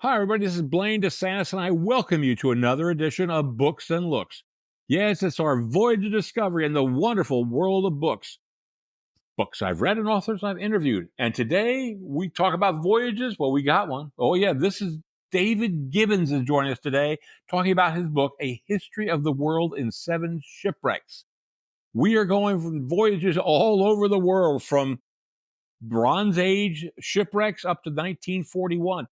Hi, everybody. This is Blaine DeSantis, and I welcome you to another edition of Books and Looks. Yes, it's our voyage of discovery in the wonderful world of books. Books I've read and authors I've interviewed. And today we talk about voyages. Well, we got one. Oh, yeah, this is David Gibbins is joining us today, talking about his book, A History of the World in Seven Shipwrecks. We are going from voyages all over the world, from Bronze Age shipwrecks up to 1941.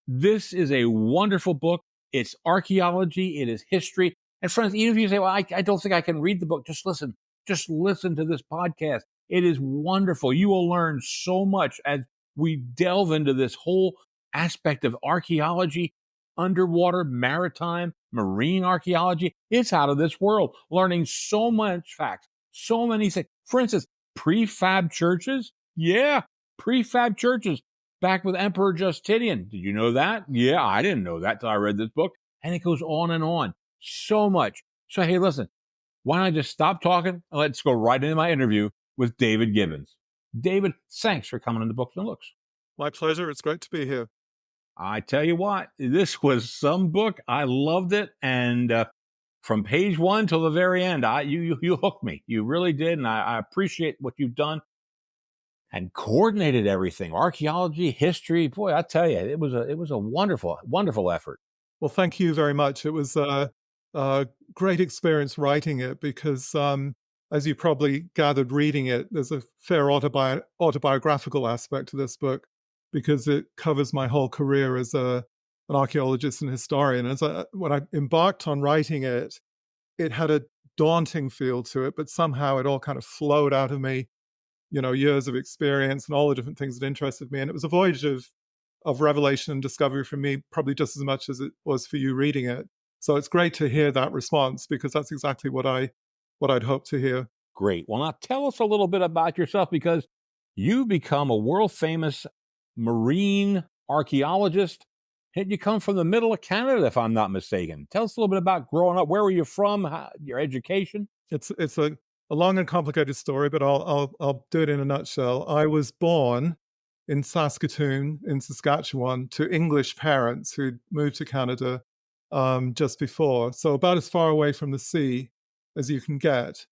This is a wonderful book. It's archaeology. It is history. And friends, even if you say, well, I don't think I can read the book, just listen. Just listen to this podcast. It is wonderful. You will learn so much as we delve into this whole aspect of archaeology, underwater, maritime, marine archaeology. It's out of this world, learning so much facts, so many things. For instance, prefab churches. Yeah, prefab churches back with Emperor Justinian. Did you know that? Yeah, I didn't know that till I read this book. And it goes on and on. So much. So, hey, listen, why don't I just stop talking and let's go right into my interview with David Gibbins. David, thanks for coming on the Books and Looks. My pleasure. It's great to be here. I tell you what, this was some book. I loved it. And from page one till the very end, you hooked me. You really did. And I appreciate what you've done and coordinated everything, archaeology, history. Boy, I tell you, it was a wonderful, wonderful effort. Well, thank you very much. It was a great experience writing it because, as you probably gathered reading it, there's a fair autobiographical aspect to this book because it covers my whole career as an archaeologist and historian. When I embarked on writing it, it had a daunting feel to it, but somehow it all kind of flowed out of me, years of experience and all the different things that interested me. And it was a voyage of revelation and discovery for me, probably just as much as it was for you reading it. So it's great to hear that response because that's exactly what I'd hoped to hear. Great. Well, now tell us a little bit about yourself, because you become a world famous marine archaeologist. And you come from the middle of Canada, if I'm not mistaken. Tell us a little bit about growing up. Where were you from? Your education? It's a long and complicated story, but I'll do it in a nutshell. I was born in Saskatoon, in Saskatchewan, to English parents who'd moved to Canada just before. So about as far away from the sea as you can get.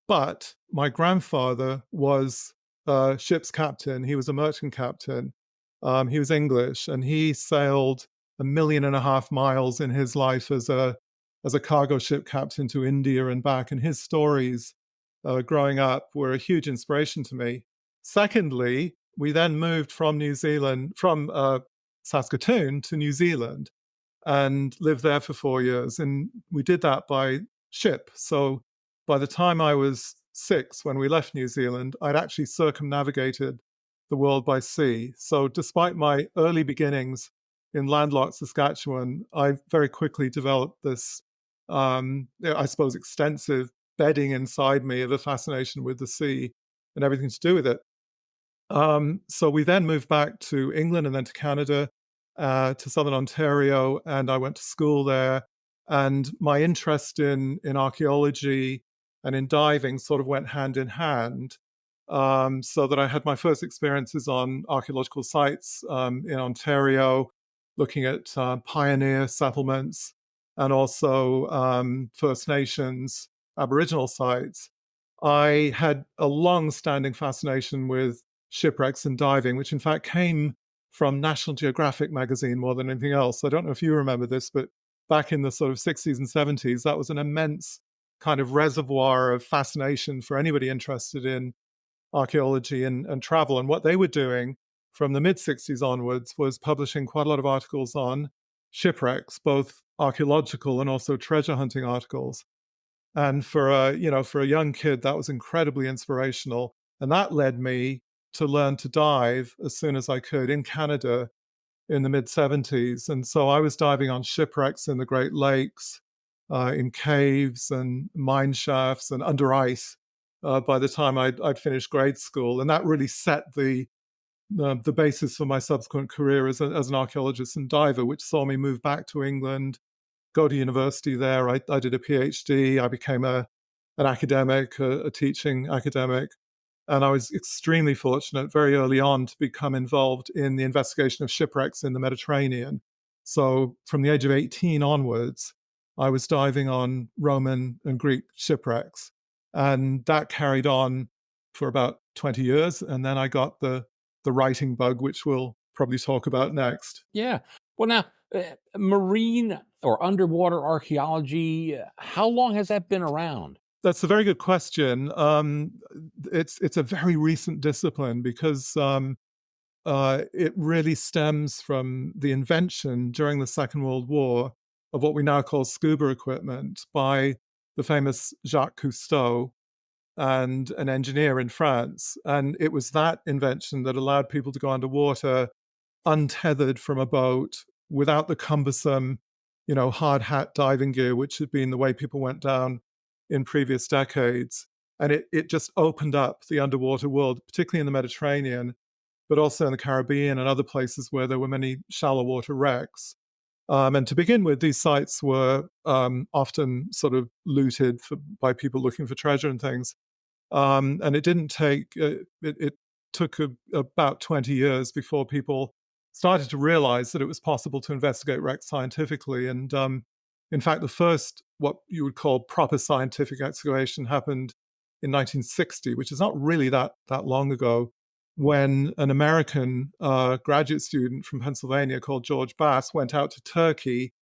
But my grandfather was a ship's captain. He was a merchant captain. He was English, and he sailed 1.5 million miles in his life as a cargo ship captain to India and back. And his stories growing up were a huge inspiration to me. Secondly, we then moved from Saskatoon to New Zealand and lived there for 4 years. And we did that by ship. So by the time I was 6, when we left New Zealand, I'd actually circumnavigated the world by sea. So despite my early beginnings in landlocked Saskatchewan, I very quickly developed this, I suppose, extensive bedding inside me of a fascination with the sea and everything to do with it. So we then moved back to England and then to Canada, to Southern Ontario, and I went to school there. And my interest in archaeology and in diving sort of went hand in hand. So that I had my first experiences on archaeological sites in Ontario, looking at pioneer settlements and also First Nations Aboriginal sites. I had a long-standing fascination with shipwrecks and diving, which in fact came from National Geographic magazine more than anything else. I don't know if you remember this, but back in the sort of 60s and 70s, that was an immense kind of reservoir of fascination for anybody interested in archaeology and travel. And what they were doing from the mid-60s onwards was publishing quite a lot of articles on shipwrecks, both archaeological and also treasure hunting articles. And for a young kid, that was incredibly inspirational. And that led me to learn to dive as soon as I could in Canada in the mid-70s. And so I was diving on shipwrecks in the Great Lakes, in caves and mine shafts and under ice by the time I'd finished grade school. And that really set the basis for my subsequent career as an archaeologist and diver, which saw me move back to England, go to university there. I did a PhD. I became an academic, a teaching academic. And I was extremely fortunate very early on to become involved in the investigation of shipwrecks in the Mediterranean. So from the age of 18 onwards, I was diving on Roman and Greek shipwrecks. And that carried on for about 20 years. And then I got the writing bug, which we'll probably talk about next. Yeah. Well, now, marine or underwater archaeology, how long has that been around? That's a very good question. It's a very recent discipline because it really stems from the invention during the Second World War of what we now call scuba equipment by the famous Jacques Cousteau and an engineer in France. And it was that invention that allowed people to go underwater untethered from a boat without the cumbersome, hard hat diving gear, which had been the way people went down in previous decades. And it just opened up the underwater world, particularly in the Mediterranean, but also in the Caribbean and other places where there were many shallow water wrecks. And to begin with, these sites were often sort of looted by people looking for treasure and things. And it didn't take, it took about 20 years before people started to realize that it was possible to investigate wrecks scientifically. And in fact, the first, what you would call proper scientific excavation, happened in 1960, which is not really that long ago, when an American graduate student from Pennsylvania called George Bass went out to Turkey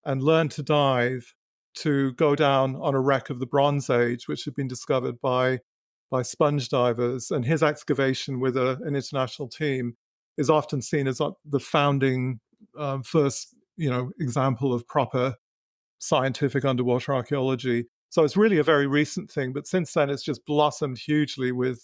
and learned to dive to go down on a wreck of the Bronze Age, which had been discovered by sponge divers. And his excavation with an international team is often seen as the founding first, example of proper scientific underwater archaeology. So it's really a very recent thing, but since then it's just blossomed hugely with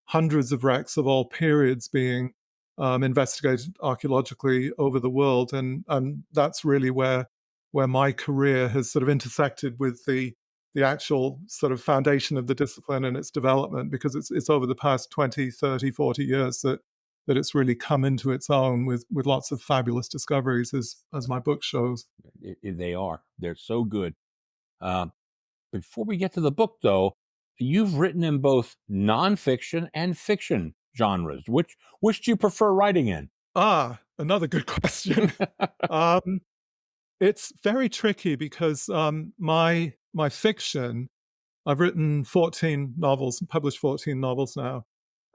hundreds of wrecks of all periods being investigated archaeologically over the world, and that's really where my career has sort of intersected with the actual sort of foundation of the discipline and its development, because it's over the past 20, 30, 40 years that it's really come into its own with lots of fabulous discoveries, as my book shows. They are. They're so good. Uh, Before we get to the book, though, you've written in both nonfiction and fiction genres. Which do you prefer writing in? Another good question. um, it's very tricky because my fiction, I've written 14 novels and published 14 novels now,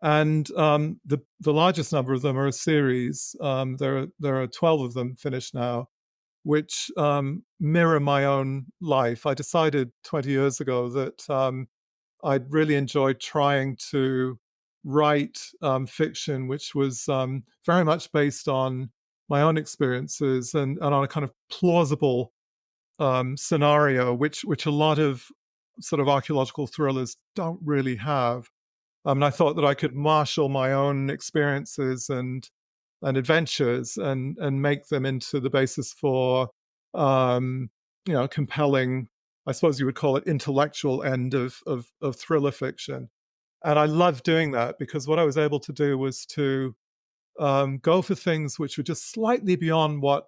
and the largest number of them are a series. There are 12 of them finished now, which mirror my own life. I decided 20 years ago that I'd really enjoyed trying to write fiction which was very much based on my own experiences, and on a kind of plausible scenario, which a lot of sort of archaeological thrillers don't really have. And I thought that I could marshal my own experiences and adventures and make them into the basis for um, compelling, I suppose you would call it, intellectual end of thriller fiction. And I love doing that because what I was able to do was to go for things which were just slightly beyond what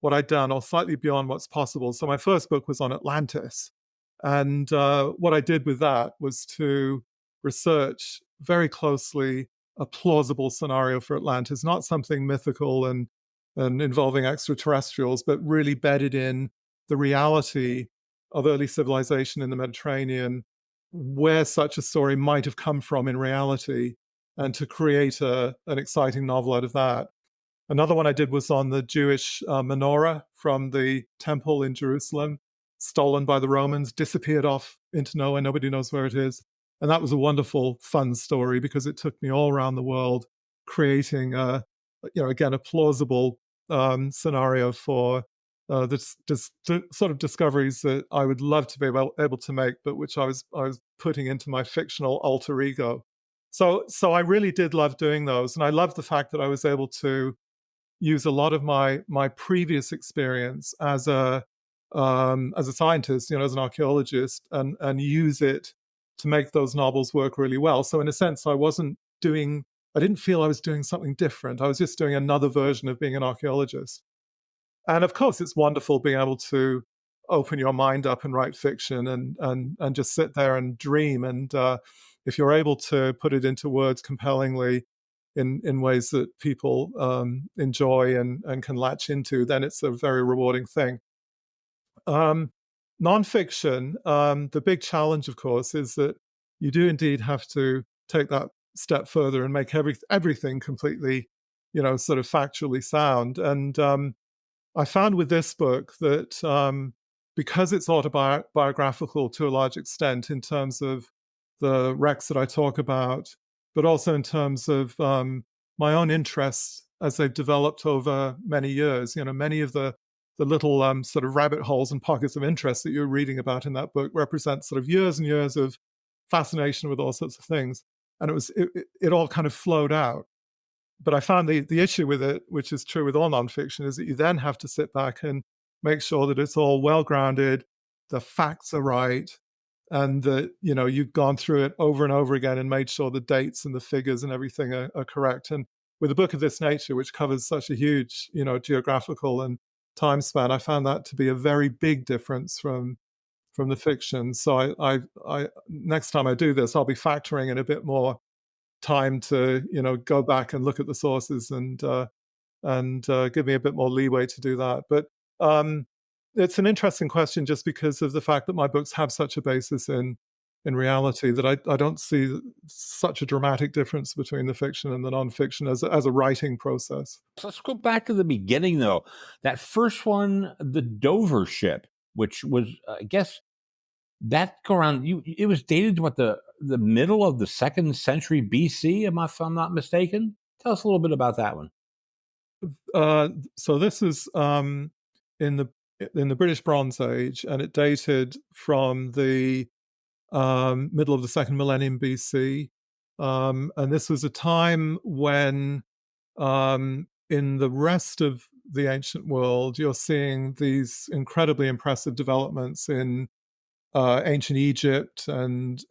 I'd done, or slightly beyond what's possible. So my first book was on Atlantis, and what I did with that was to research very closely a plausible scenario for Atlantis, not something mythical and involving extraterrestrials, but really bedded in the reality of early civilization in the Mediterranean, where such a story might have come from in reality, and to create an exciting novel out of that. Another one I did was on the Jewish menorah from the temple in Jerusalem, stolen by the Romans, disappeared off into nowhere. Nobody knows where it is. And that was a wonderful, fun story because it took me all around the world, creating, again, a plausible scenario for the sort of discoveries that I would love to be able to make, but which I was putting into my fictional alter ego. So I really did love doing those, and I love the fact that I was able to use a lot of my previous experience as a scientist, as an archaeologist, and use it to make those novels work really well. So in a sense, I didn't feel I was doing something different. I was just doing another version of being an archaeologist. And of course, it's wonderful being able to open your mind up and write fiction and just sit there and dream. And if you're able to put it into words compellingly, in ways that people enjoy and can latch into, then it's a very rewarding thing. Um, Nonfiction, the big challenge, of course, is that you do indeed have to take that step further and make everything completely, sort of factually sound. And I found with this book that because it's autobiographical to a large extent in terms of the wrecks that I talk about, but also in terms of my own interests as they've developed over many years. Many of the little sort of rabbit holes and pockets of interest that you're reading about in that book represent sort of years and years of fascination with all sorts of things, and it all kind of flowed out. But I found the issue with it, which is true with all nonfiction, is that you then have to sit back and make sure that it's all well grounded, the facts are right, and that you've gone through it over and over again and made sure the dates and the figures and everything are correct. And with a book of this nature, which covers such a huge geographical and time span, I found that to be a very big difference from the fiction. So I next time I do this, I'll be factoring in a bit more time to go back and look at the sources and give me a bit more leeway to do that. But it's an interesting question just because of the fact that my books have such a basis in reality that I don't see such a dramatic difference between the fiction and the nonfiction as a writing process. So let's go back to the beginning, though. That first one, the Dover ship, which was, I guess, that go around. It was dated to what, the middle of the 2nd century BC, if I'm not mistaken. Tell us a little bit about that one. So this is in the British Bronze Age, and it dated from the middle of the second millennium BC. And this was a time when, in the rest of the ancient world, you're seeing these incredibly impressive developments in ancient Egypt and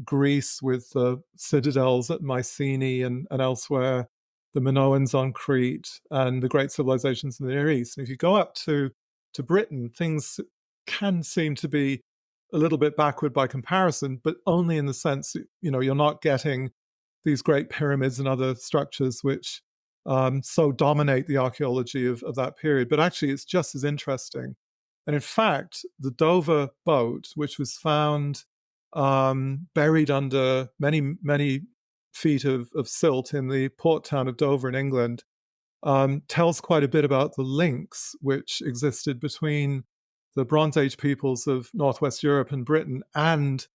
Greece with the citadels at Mycenae and elsewhere, the Minoans on Crete, and the great civilizations in the Near East. And if you go up to Britain, things can seem to be a little bit backward by comparison, but only in the sense that, you're not getting these great pyramids and other structures which so dominate the archaeology of that period. But actually, it's just as interesting. And in fact, the Dover boat, which was found buried under many, many feet of silt in the port town of Dover in England, tells quite a bit about the links which existed between the Bronze Age peoples of Northwest Europe and Britain and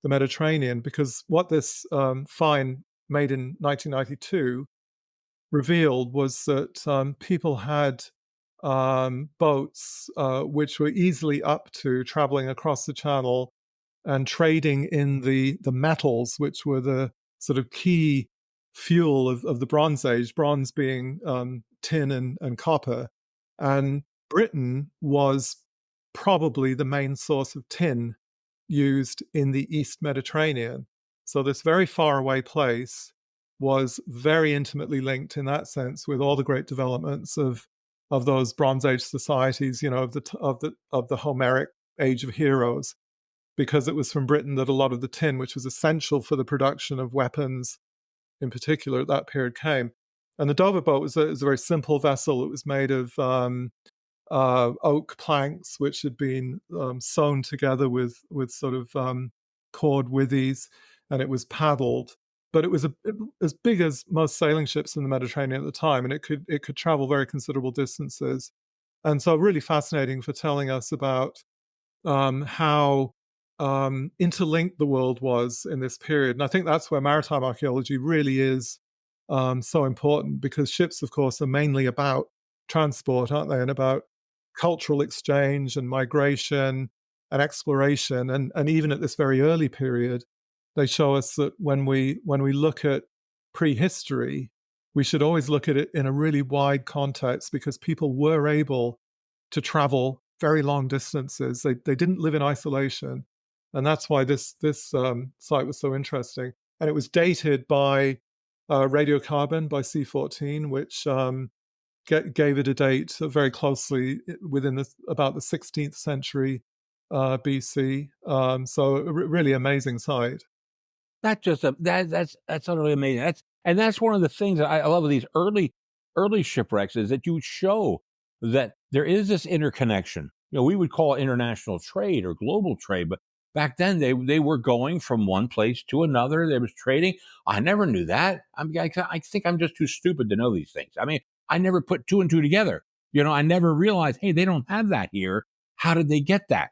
the Mediterranean, because what this find made in 1992 revealed was that people had boats which were easily up to traveling across the channel and trading in the metals, which were the sort of key fuel of the Bronze Age, bronze being tin and copper. And Britain was probably the main source of tin used in the East Mediterranean. So this very far away place was very intimately linked in that sense with all the great developments of those Bronze Age societies, of the Homeric age of heroes, because it was from Britain that a lot of the tin, which was essential for the production of weapons in particular at that period, came. And the Dover boat was a very simple vessel. It was made of oak planks, which had been sewn together with sort of cord withies, and it was paddled. But it was as big as most sailing ships in the Mediterranean at the time, and it could travel very considerable distances. And so, really fascinating for telling us about how interlinked the world was in this period. And I think that's where maritime archaeology really is so important, because ships, of course, are mainly about transport, aren't they? And about cultural exchange and migration and exploration. And even at this very early period, they show us that when we look at prehistory, we should always look at it in a really wide context, because people were able to travel very long distances. They didn't live in isolation. And that's why this site was so interesting. And it was dated by radiocarbon, by C14, which gave it a date very closely within about the 16th century BC. So a really amazing site. That's utterly amazing. And that's one of the things that I love of these early shipwrecks is that you show that there is this interconnection. We would call it international trade or global trade, but back then they were going from one place to another. There was trading. I never knew that. I think I'm just too stupid to know these things. I mean, I never put two and two together. I never realized, hey, they don't have that here. How did they get that?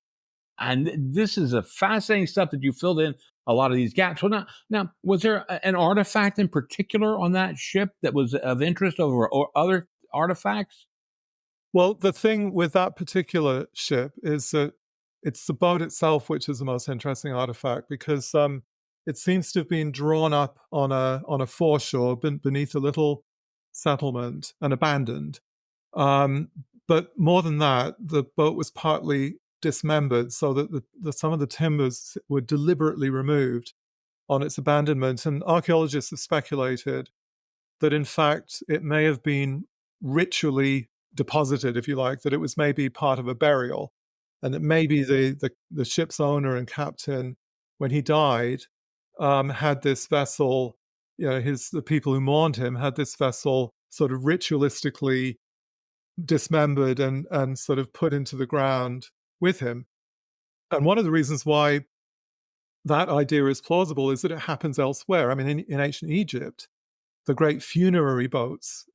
And this is a fascinating stuff that you filled in a lot of these gaps. So now, was there an artifact in particular on that ship that was of interest over or other artifacts? Well, the thing with that particular ship is that it's the boat itself which is the most interesting artifact because it seems to have been drawn up on a foreshore beneath a little settlement and abandoned. Um, but more than that, the boat was partly dismembered so that some of the timbers were deliberately removed on its abandonment. And archaeologists have speculated that, in fact, it may have been ritually deposited, if you like, that it was maybe part of a burial, and that maybe the ship's owner and captain, when he died, had this vessel. The people who mourned him had this vessel sort of ritualistically dismembered and sort of put into the ground with him. And one of the reasons why that idea is plausible is that it happens elsewhere. I mean, in ancient Egypt, the great funerary boats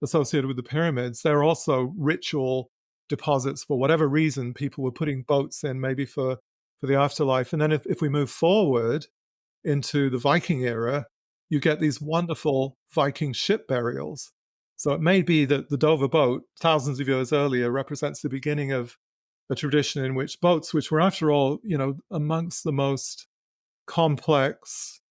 associated with the pyramids, they're also ritual deposits for whatever reason. People were putting boats in, maybe for the afterlife. And then if we move forward into the Viking era, you get these wonderful Viking ship burials. So it may be that the Dover boat, thousands of years earlier, represents the beginning of a tradition in which boats, which were after all, amongst the most complex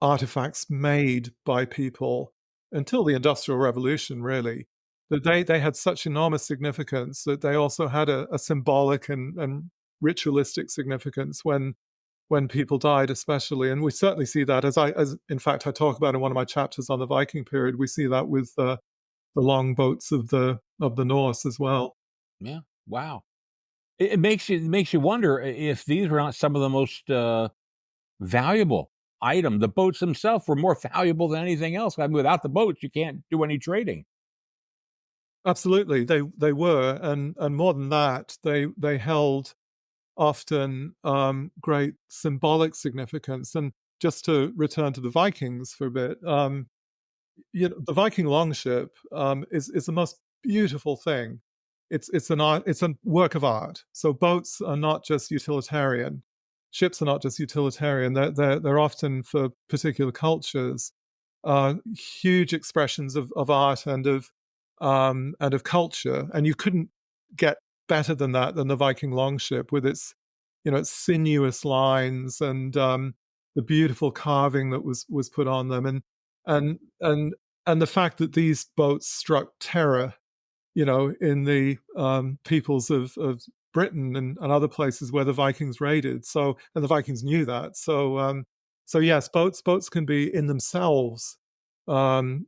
artifacts made by people until the Industrial Revolution, really, that they had such enormous significance that they also had a symbolic and ritualistic significance when people died, especially. And we certainly see that as in fact I talk about in one of my chapters on the Viking period. We see that with the long boats of the Norse as well. Yeah. Wow. It makes you wonder if these were not some of the most valuable item. The boats themselves were more valuable than anything else. I mean, without the boats, you can't do any trading. Absolutely, they were, and more than that, they held often great symbolic significance. And just to return to the Vikings for a bit, the Viking longship is the most beautiful thing. It's a work of art. So boats are not just utilitarian. Ships are not just utilitarian. They're often for particular cultures huge expressions of art and of culture. And you couldn't get better than the Viking longship with its sinuous lines and the beautiful carving that was put on them, and and and the fact that these boats struck terror, in the peoples of Britain and other places where the Vikings raided. So, and the Vikings knew that. So yes, boats can be in themselves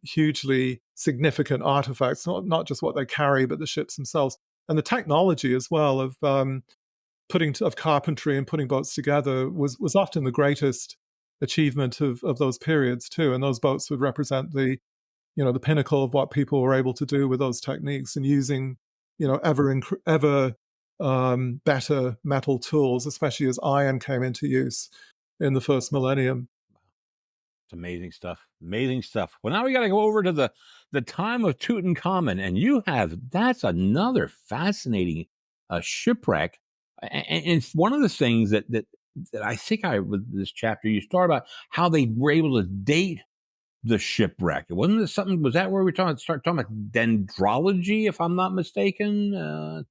hugely significant artifacts, not just what they carry, but the ships themselves and the technology as well of carpentry and putting boats together was often the greatest achievement of those periods too. And those boats would represent the pinnacle of what people were able to do with those techniques and using ever better metal tools, especially as iron came into use in the first millennium. It's amazing stuff. Amazing stuff. Well, now we got to go over to the time of Tutankhamun, and that's another fascinating shipwreck. And it's one of the things that I think with this chapter you start about how they were able to date the shipwreck. Wasn't it something? Was that where we start talking about dendrology, if I'm not mistaken?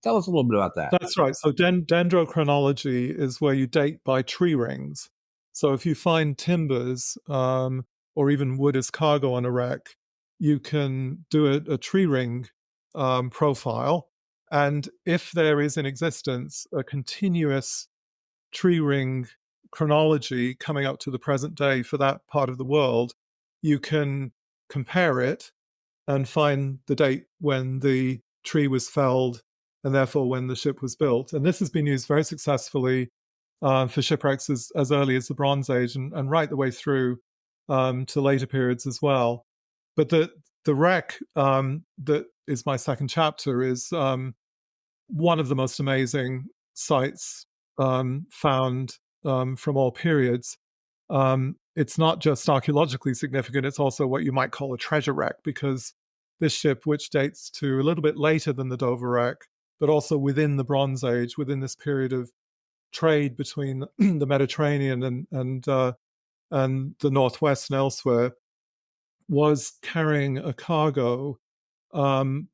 Tell us a little bit about that. That's right. So dendrochronology is where you date by tree rings. So if you find timbers or even wood as cargo on a wreck, you can do a tree ring profile. And if there is in existence a continuous tree ring chronology coming up to the present day for that part of the world, you can compare it and find the date when the tree was felled and therefore when the ship was built. And this has been used very successfully for shipwrecks as early as the Bronze Age and right the way through to later periods as well. But the wreck that is my second chapter is one of the most amazing sites found from all periods. It's not just archaeologically significant, it's also what you might call a treasure wreck, because this ship, which dates to a little bit later than the Dover wreck, but also within the Bronze Age, within this period of trade between the Mediterranean and the Northwest and elsewhere, was carrying a cargo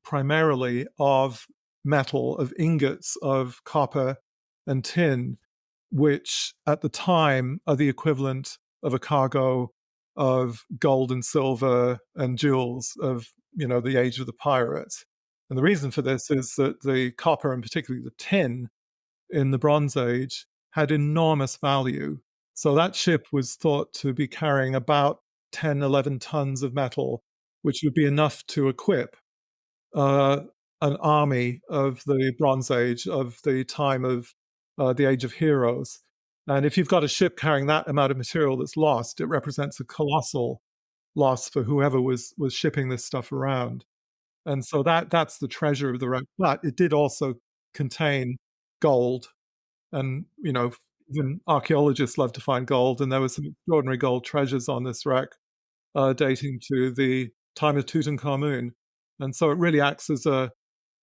primarily of metal, of ingots of copper and tin, which at the time are the equivalent of a cargo of gold and silver and jewels of, the age of the pirates. And the reason for this is that the copper, and particularly the tin, in the Bronze Age had enormous value. So that ship was thought to be carrying about 10, 11 tons of metal, which would be enough to equip uh, an army of the Bronze Age, of the time of the Age of Heroes. And if you've got a ship carrying that amount of material that's lost, it represents a colossal loss for whoever was shipping this stuff around. And so that's the treasure of the wreck. But it did also contain gold, and even archaeologists love to find gold. And there were some extraordinary gold treasures on this wreck, dating to the time of Tutankhamun. And so it really acts as a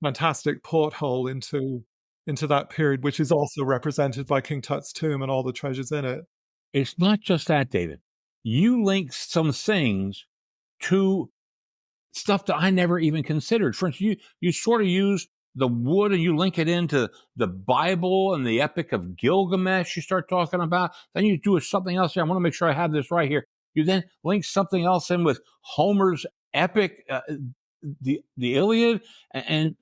fantastic porthole into that period, which is also represented by King Tut's tomb and all the treasures in it. It's not just that, David. You link some things to stuff that I never even considered. For instance, you sort of use the wood and you link it into the Bible and the Epic of Gilgamesh. You start talking about, then you do something else here. I want to make sure I have this right here. You then link something else in with Homer's epic, the Iliad, and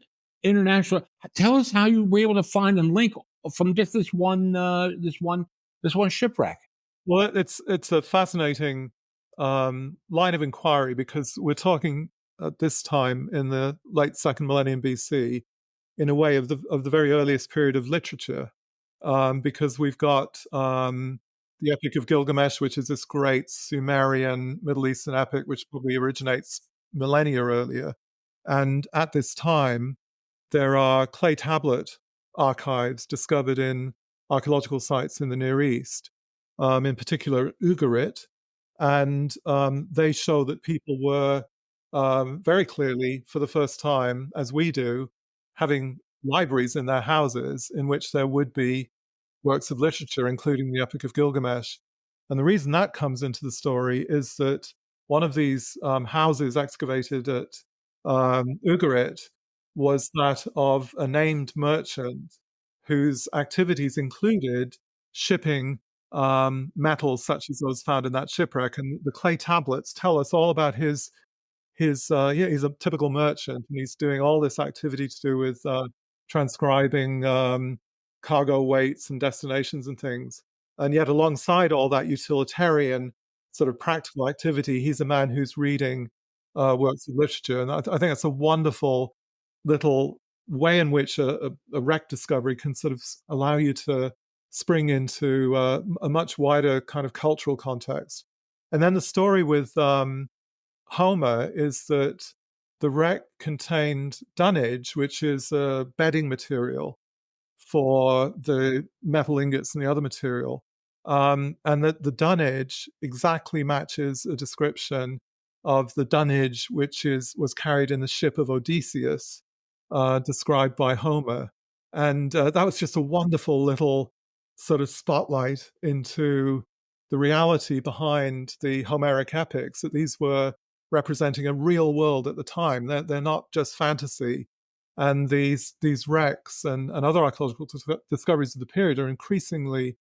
international. Tell us how you were able to find and link from just this one shipwreck. Well, it's a fascinating line of inquiry, because we're talking at this time in the late second millennium BC, in a way of the very earliest period of literature, because we've got the Epic of Gilgamesh, which is this great Sumerian Middle Eastern epic, which probably originates millennia earlier. And at this time, there are clay tablet archives discovered in archaeological sites in the Near East, in particular Ugarit, and they show that people were very clearly, for the first time, as we do, having libraries in their houses in which there would be works of literature, including the Epic of Gilgamesh. And the reason that comes into the story is that one of these houses excavated at Ugarit was that of a named merchant whose activities included shipping metals such as those found in that shipwreck. And the clay tablets tell us all about yeah, he's a typical merchant, and he's doing all this activity to do with transcribing cargo weights and destinations and things. And yet, alongside all that utilitarian sort of practical activity, he's a man who's reading works of literature. And I think that's a wonderful little way in which a wreck discovery can sort of allow you to spring into a much wider kind of cultural context. And then the story with Homer is that the wreck contained dunnage, which is a bedding material for the metal ingots and the other material. And that the dunnage exactly matches a description of the dunnage which was carried in the ship of Odysseus, described by Homer. And that was just a wonderful little sort of spotlight into the reality behind the Homeric epics, that these were representing a real world at the time. They're not just fantasy. And these wrecks and other archaeological discoveries of the period are increasingly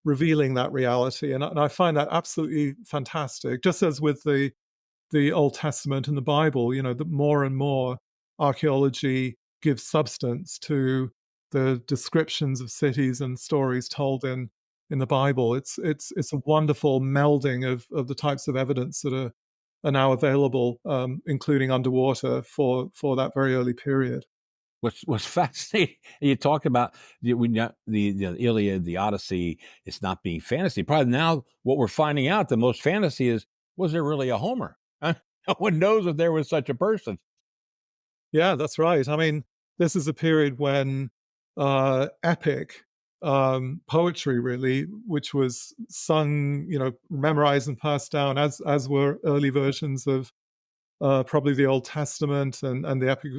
revealing that reality. And I find that absolutely fantastic. Just as with the Old Testament and the Bible, that more and more archaeology gives substance to the descriptions of cities and stories told in the Bible. It's a wonderful melding of the types of evidence that are now available, including underwater for that very early period. What's fascinating, you talk about the Iliad, the Odyssey, it's not being fantasy. Probably now what we're finding out, the most fantasy is was there really a Homer? No one knows if there was such a person. Yeah, that's right. I mean, this is a period when epic poetry, really, which was sung, memorized and passed down, as were early versions of probably the Old Testament and the Epic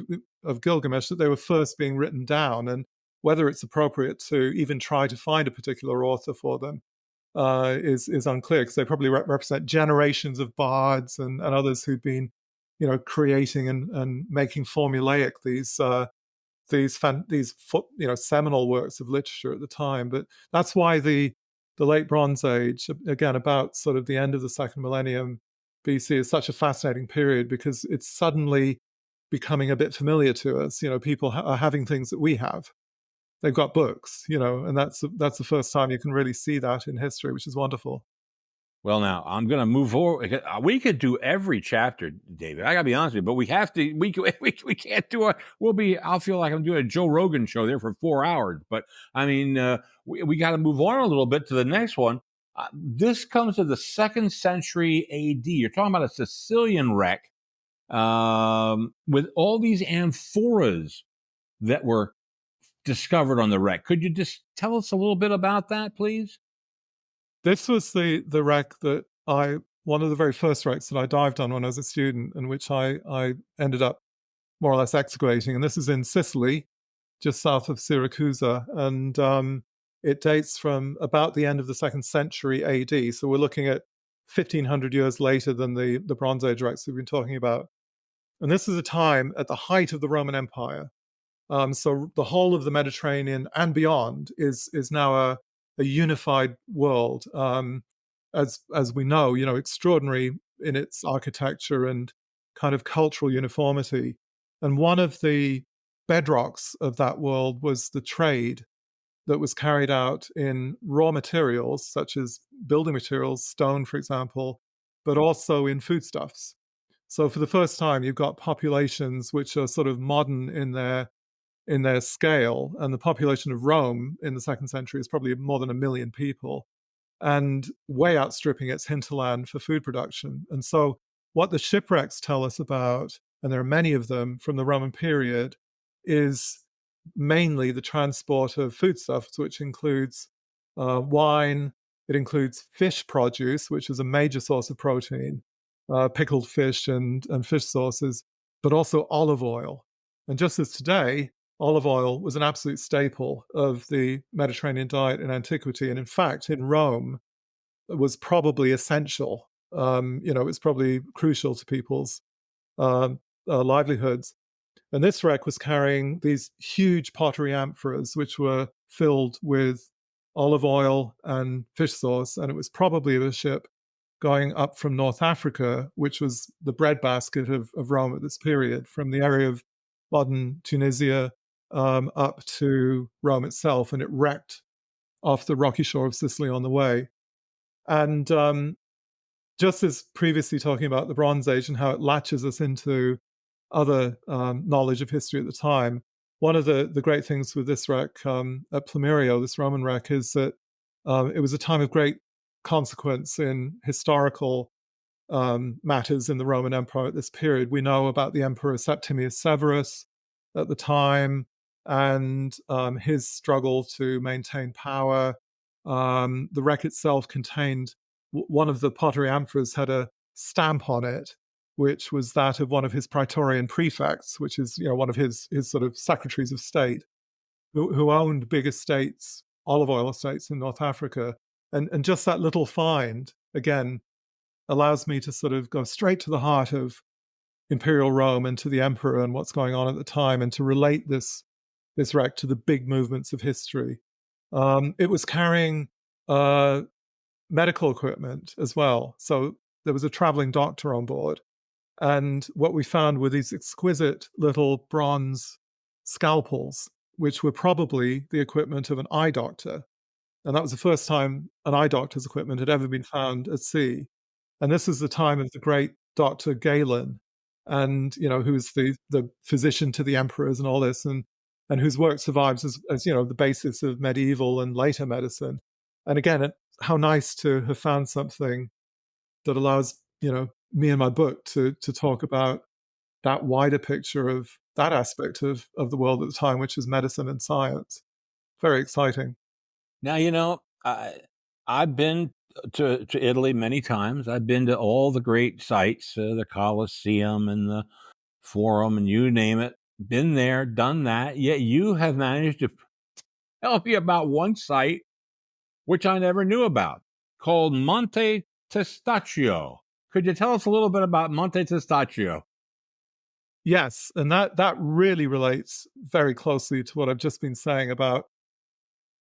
of Gilgamesh, that they were first being written down, and whether it's appropriate to even try to find a particular author for them is unclear, because they probably represent generations of bards and others who'd been, creating and making formulaic these seminal works of literature at the time. But that's why the late Bronze Age, again about sort of the end of the second millennium BC, is such a fascinating period, because it's suddenly becoming a bit familiar to us. People are having things that we have. They've got books, and that's the first time you can really see that in history, which is wonderful. Well, now I'm going to move forward. We could do every chapter, David. I got to be honest with you, but we have to. We can't do a. We'll be. I'll feel like I'm doing a Joe Rogan show there for 4 hours. But I mean, we got to move on a little bit to the next one. This comes to the 2nd century A.D. You're talking about a Sicilian wreck with all these amphoras that were discovered on the wreck. Could you just tell us a little bit about that, please? This was the wreck that one of the very first wrecks that I dived on when I was a student, and which I ended up more or less excavating. And this is in Sicily, just south of Syracuse, and it dates from about the end of the 2nd century AD. So we're looking at 1500 years later than the Bronze Age wrecks we've been talking about. And this is a time at the height of the Roman Empire. So the whole of the Mediterranean and beyond is now a unified world, as we know, extraordinary in its architecture and kind of cultural uniformity. And one of the bedrocks of that world was the trade that was carried out in raw materials, such as building materials, stone, for example, but also in foodstuffs. So for the first time, you've got populations which are sort of modern in their scale, and the population of Rome in the 2nd century is probably more than 1 million people, and way outstripping its hinterland for food production. And so, what the shipwrecks tell us about, and there are many of them from the Roman period, is mainly the transport of foodstuffs, which includes wine, it includes fish produce, which is a major source of protein, pickled fish and fish sauces, but also olive oil. And just as today, olive oil was an absolute staple of the Mediterranean diet in antiquity, and in fact, in Rome, it was probably essential. It was probably crucial to people's livelihoods. And this wreck was carrying these huge pottery amphoras, which were filled with olive oil and fish sauce, and it was probably a ship going up from North Africa, which was the breadbasket of Rome at this period, from the area of modern Tunisia up to Rome itself, and it wrecked off the rocky shore of Sicily on the way. And just as previously talking about the Bronze Age and how it latches us into other knowledge of history at the time, one of the great things with this wreck at Plumerio, this Roman wreck, is that it was a time of great consequence in historical matters in the Roman Empire at this period. We know about the Emperor Septimius Severus at the time, and his struggle to maintain power. The wreck itself contained one of the pottery amphoras had a stamp on it, which was that of one of his praetorian prefects, which is one of his sort of secretaries of state, who owned big estates, olive oil estates in North Africa. And just that little find, again, allows me to sort of go straight to the heart of imperial Rome and to the emperor and what's going on at the time, and to relate this wreck to the big movements of history. It was carrying medical equipment as well. So there was a traveling doctor on board. And what we found were these exquisite little bronze scalpels, which were probably the equipment of an eye doctor. And that was the first time an eye doctor's equipment had ever been found at sea. And this is the time of the great Dr. Galen, and who's the physician to the emperors and all this, and whose work survives as the basis of medieval and later medicine. And again, how nice to have found something that allows me and my book to talk about that wider picture of that aspect of the world at the time, which is medicine and science. Very exciting. Now, I've been to Italy many times. I've been to all the great sites, the Colosseum and the Forum, and you name it. Been there, done that. Yet you have managed to tell me about one site which I never knew about, called Monte Testaccio. Could you tell us a little bit about Monte Testaccio? Yes, and that really relates very closely to what I've just been saying about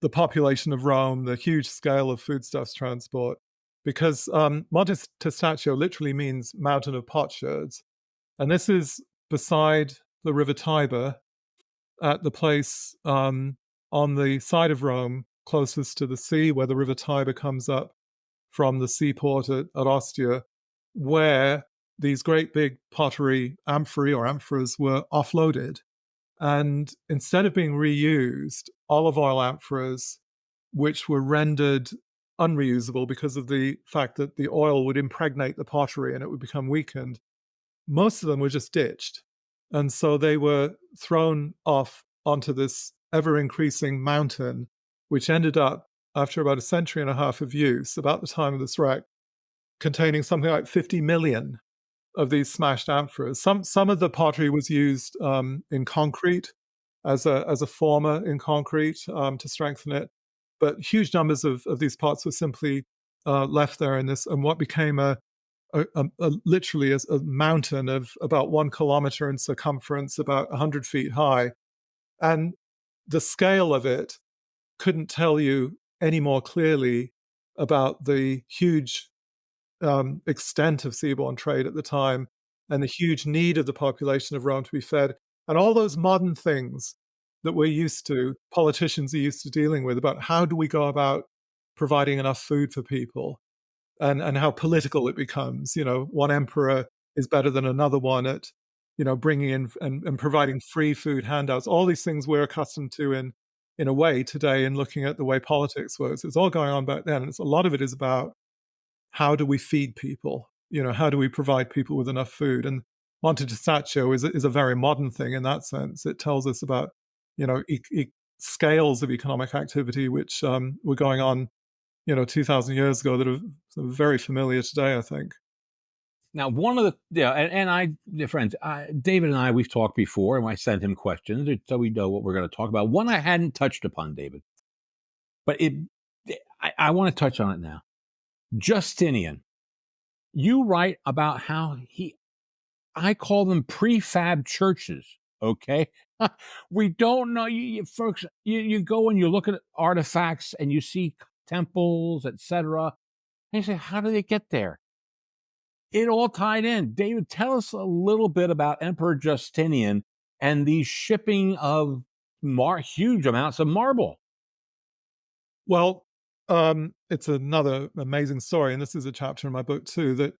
the population of Rome, the huge scale of foodstuffs transport, because Monte Testaccio literally means mountain of potsherds, and this is beside the River Tiber at the place on the side of Rome closest to the sea, where the River Tiber comes up from the seaport at Ostia, where these great big pottery amphorae or amphoras were offloaded. And instead of being reused, olive oil amphoras, which were rendered unreusable because of the fact that the oil would impregnate the pottery and it would become weakened, most of them were just ditched. And so they were thrown off onto this ever increasing mountain, which ended up, after about a century and a half of use, about the time of this wreck, containing something like 50 million of these smashed amphoras. Some of the pottery was used in concrete as a former in concrete to strengthen it, but huge numbers of these pots were simply left there in this, and what became literally a mountain of about 1 kilometer in circumference, about 100 feet high, and the scale of it couldn't tell you any more clearly about the huge extent of seaborne trade at the time and the huge need of the population of Rome to be fed, and all those modern things that we're used to, politicians are used to dealing with, about how do we go about providing enough food for people, and how political it becomes. One emperor is better than another one at bringing in and providing free food handouts. All these things we're accustomed to in a way today, in looking at the way politics works. It's all going on back then, and a lot of it is about how do we feed people? How do we provide people with enough food? And Monte Testaccio is a very modern thing in that sense. It tells us about scales of economic activity which were going on 2,000 years ago that are sort of very familiar today, I think. Now, one of the and I, dear friends, David and I, we've talked before, and I sent him questions so we know what we're going to talk about. One I hadn't touched upon, David, but I want to touch on it now. Justinian, you write about how I call them prefab churches. Okay, we don't know, folks. You go and you look at artifacts and you see temples, etc. And you say, how do they get there? It all tied in. David, tell us a little bit about Emperor Justinian and the shipping of huge amounts of marble. Well, it's another amazing story, and this is a chapter in my book too, that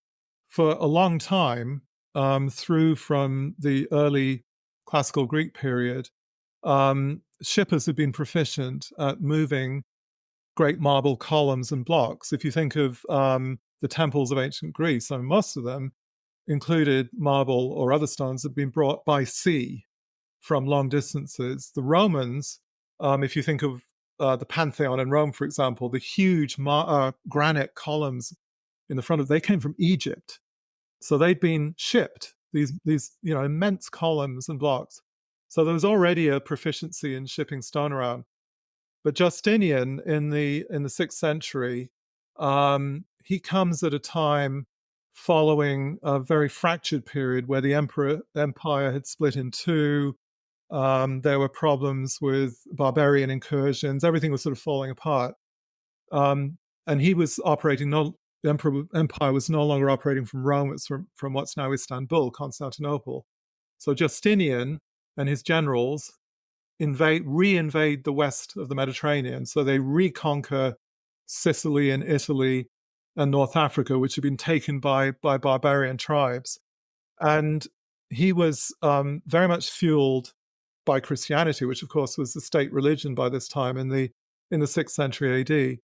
for a long time, through from the early classical Greek period, shippers have been proficient at moving great marble columns and blocks. If you think of the temples of ancient Greece, most of them included marble or other stones that had been brought by sea from long distances. The Romans, if you think of the Pantheon in Rome, for example, the huge granite columns in the front of, they came from Egypt. So they'd been shipped, these immense columns and blocks. So there was already a proficiency in shipping stone around. But Justinian in the 6th century, he comes at a time following a very fractured period where the empire had split in two. There were problems with barbarian incursions. Everything was sort of falling apart. And he was operating, the empire was no longer operating from Rome, it's from what's now Istanbul, Constantinople. So Justinian and his generals re-invade the west of the Mediterranean. So they reconquer Sicily and Italy and North Africa, which had been taken by barbarian tribes. And he was very much fueled by Christianity, which of course was the state religion by this time in the 6th century AD.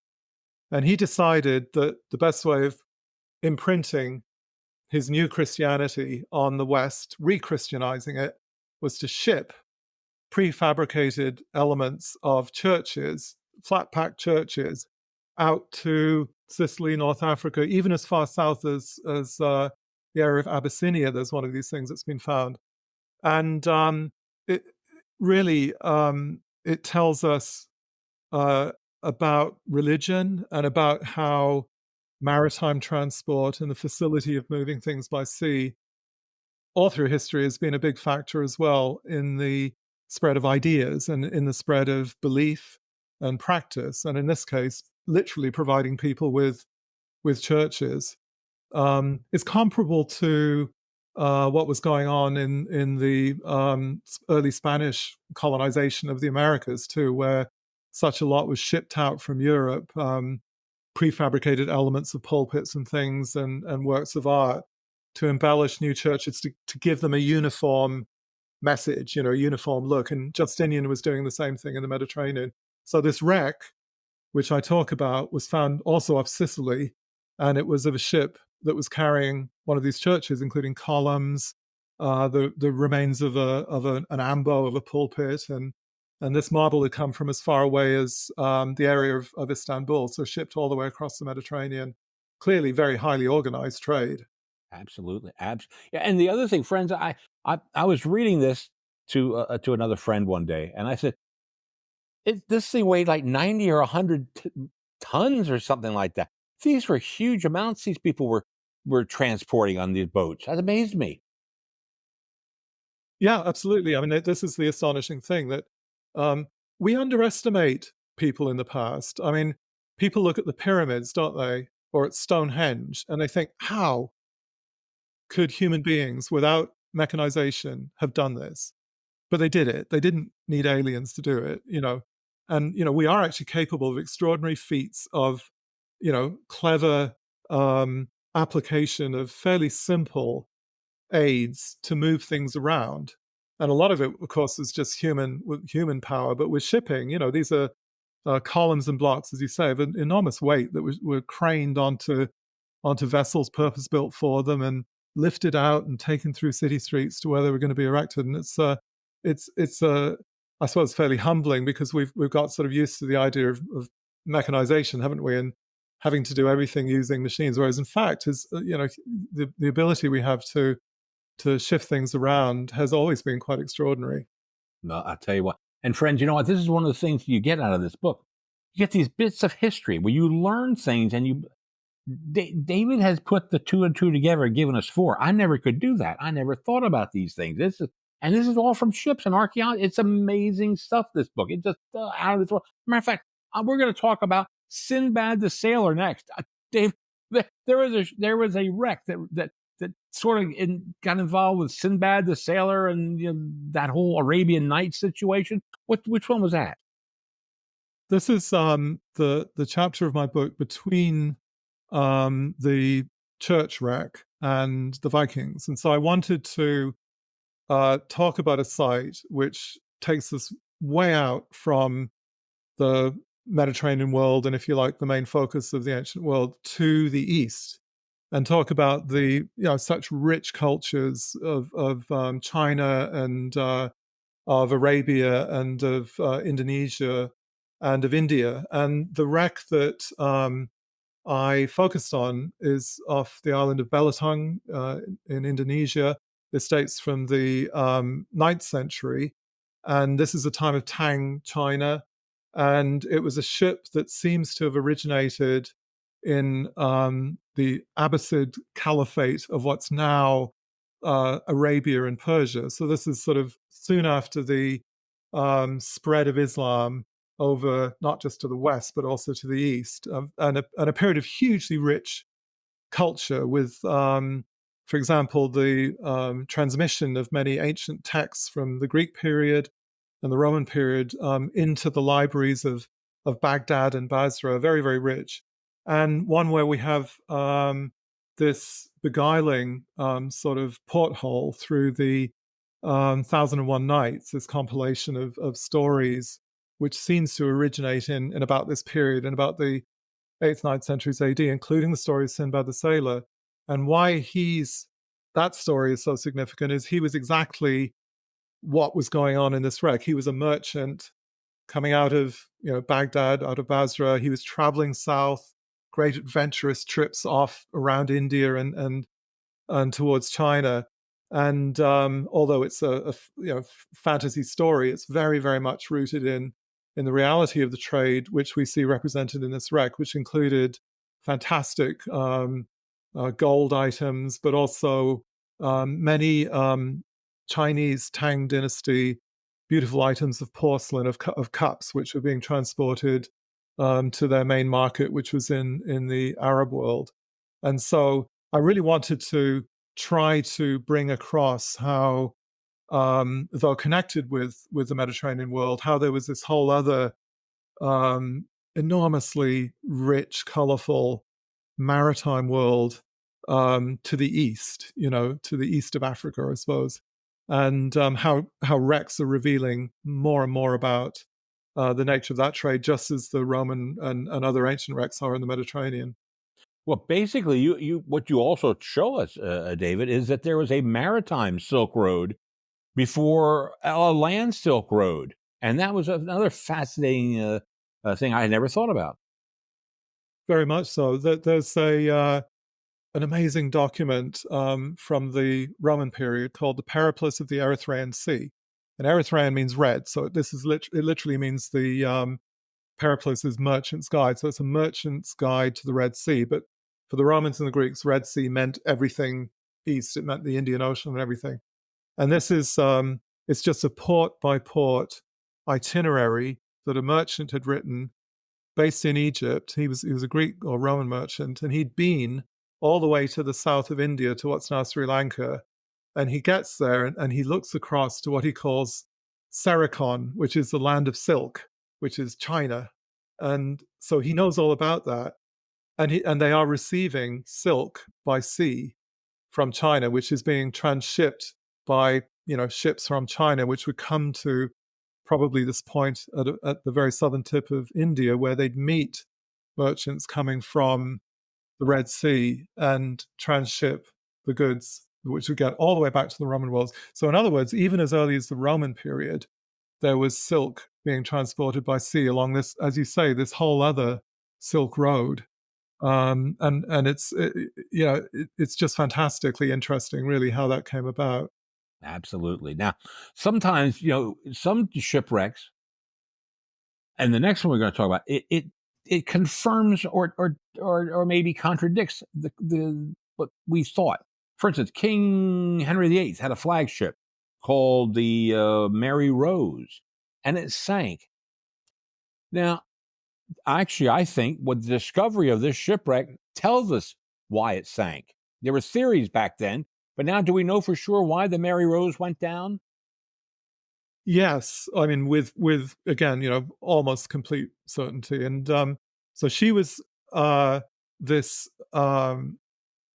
And he decided that the best way of imprinting his new Christianity on the West, re-Christianizing it, was to ship prefabricated elements of churches, flat pack churches, out to Sicily, North Africa, even as far south as the area of Abyssinia. There's one of these things that's been found, and it really it tells us uh, about religion and about how maritime transport and the facility of moving things by sea all through history has been a big factor as well in the spread of ideas and in the spread of belief and practice. And in this case, literally providing people with churches is comparable to what was going on in the early Spanish colonization of the Americas too, where such a lot was shipped out from Europe, prefabricated elements of pulpits and things and works of art to embellish new churches to give them a uniform message, a uniform look. And Justinian was doing the same thing in the Mediterranean. So this wreck, which I talk about, was found also off Sicily, and it was of a ship that was carrying one of these churches, including columns, the remains of an ambo of a pulpit, and this marble had come from as far away as the area of Istanbul, so shipped all the way across the Mediterranean. Clearly, very highly organized trade. Absolutely, yeah, and the other thing, friends, I was reading this to another friend one day, and I said, this thing weighed like 90 or 100 tons or something like that. These were huge amounts these people were transporting on these boats. That amazed me. Yeah, absolutely. I mean, this is the astonishing thing that we underestimate people in the past. I mean, people look at the pyramids, don't they, or at Stonehenge, and they think, how could human beings without mechanization have done this? But they did it. They didn't need aliens to do it. And we are actually capable of extraordinary feats of, clever application of fairly simple aids to move things around. And a lot of it, of course, is just human power. But with shipping, these are columns and blocks, as you say, of an enormous weight that were craned onto vessels purpose built for them and lifted out and taken through city streets to where they were going to be erected. And it's I suppose fairly humbling because we've got sort of used to the idea of mechanization, haven't we? And having to do everything using machines, whereas in fact, is the ability we have to shift things around has always been quite extraordinary. No, I tell you what. And friends, you know what? This is one of the things you get out of this book. You get these bits of history where you learn things, and David has put the two and two together and given us four. I never could do that. I never thought about these things. This is all from ships and archaeology. It's amazing stuff. This book. It's just out of this world. Matter of fact, we're going to talk about Sinbad the Sailor next. Dave, there was a wreck that sort of got involved with Sinbad the Sailor and that whole Arabian Nights situation. Which one was that? This is the chapter of my book between the church wreck and the Vikings, and so I wanted to talk about a site which takes us way out from the Mediterranean world, and if you like, the main focus of the ancient world, to the east, and talk about the such rich cultures of China and of Arabia and of Indonesia and of India. And the wreck that I focused on is off the island of Belitung in Indonesia. This dates from the 9th century, and this is a time of Tang China. And it was a ship that seems to have originated in the Abbasid Caliphate of what's now Arabia and Persia. So this is sort of soon after the spread of Islam over not just to the west but also to the east, and a period of hugely rich culture with, for example, the transmission of many ancient texts from the Greek period and the Roman period into the libraries of Baghdad and Basra, very, very rich. And one where we have this beguiling sort of porthole through the Thousand and One Nights, this compilation of stories which seems to originate in about this period, in about the 8th, 9th centuries AD, including the story of Sinbad the Sailor. And why that story is so significant is he was exactly what was going on in this wreck. He was a merchant coming out of Baghdad, out of Basra. He was traveling south, great adventurous trips off around India and towards China. And although it's a fantasy story, it's very very much rooted in the reality of the trade, which we see represented in this wreck, which included fantastic gold items, but also many Chinese Tang Dynasty beautiful items of porcelain of cups, which were being transported to their main market, which was in the Arab world. And so I really wanted to try to bring across how, though connected with the Mediterranean world, how there was this whole other um, enormously rich, colorful maritime world to the east, to the east of Africa, I suppose, and how wrecks are revealing more and more about the nature of that trade, just as the Roman and other ancient wrecks are in the Mediterranean. Well, basically, you what you also show us, David, is that there was a maritime Silk Road before a land Silk Road, and that was another fascinating thing I had never thought about. Very much so. There's an amazing document from the Roman period called the Periplus of the Erythraean Sea. And Erythraean means red, so this is it literally means the Periplus is merchant's guide. So it's a merchant's guide to the Red Sea. But for the Romans and the Greeks, Red Sea meant everything east. It meant the Indian Ocean and everything. And this is it's just a port by port itinerary that a merchant had written based in Egypt. He was a Greek or Roman merchant, and he'd been all the way to the south of India to what's now Sri Lanka. And he gets there and he looks across to what he calls Serikon, which is the land of silk, which is China. And so he knows all about that. And they are receiving silk by sea from China, which is being transshipped by ships from China, which would come to probably this point at the very southern tip of India, where they'd meet merchants coming from the Red Sea and transship the goods, which would get all the way back to the Roman world. So, in other words, even as early as the Roman period, there was silk being transported by sea along this, as you say, this whole other Silk Road. And it's just fantastically interesting, really, how that came about. Absolutely. Now, sometimes some shipwrecks, and the next one we're going to talk about it confirms or maybe contradicts the what we thought. For instance, King Henry VIII had a flagship called the Mary Rose, and it sank. Now, actually, I think what the discovery of this shipwreck tells us why it sank. There were theories back then, but now do we know for sure why the Mary Rose went down? Yes, I mean with again, almost complete certainty. And so she was this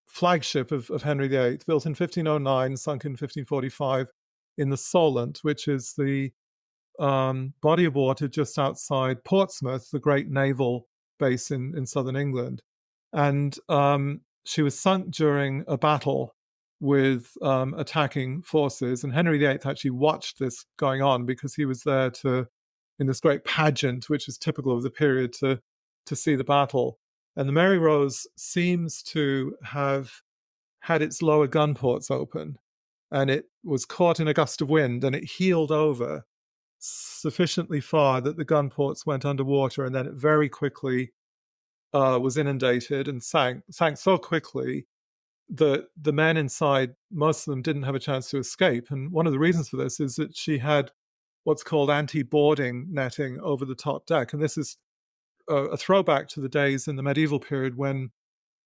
flagship of Henry VIII, built in 1509, sunk in 1545, in the Solent, which is the body of water just outside Portsmouth, the great naval base in southern England. And she was sunk during a battle with attacking forces. And Henry VIII actually watched this going on because he was there in this great pageant, which is typical of the period, to see the battle. And the Mary Rose seems to have had its lower gun ports open, and it was caught in a gust of wind, and it heeled over sufficiently far that the gun ports went underwater, and then it very quickly was inundated and sank so quickly that the men inside, most of them didn't have a chance to escape. And one of the reasons for this is that she had what's called anti-boarding netting over the top deck. And this is a throwback to the days in the medieval period when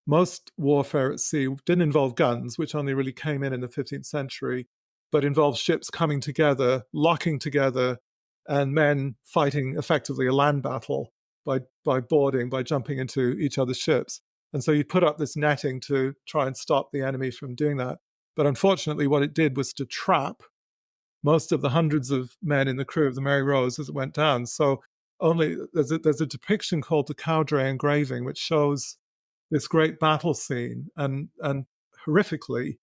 most warfare at sea didn't involve guns, which only really came in the 15th century, but involved ships coming together, locking together, and men fighting effectively a land battle by boarding, by jumping into each other's ships. And so you put up this netting to try and stop the enemy from doing that. But unfortunately, what it did was to trap most of the hundreds of men in the crew of the Mary Rose as it went down. So there's a depiction called the Cowdray engraving, which shows this great battle scene, and horrifically,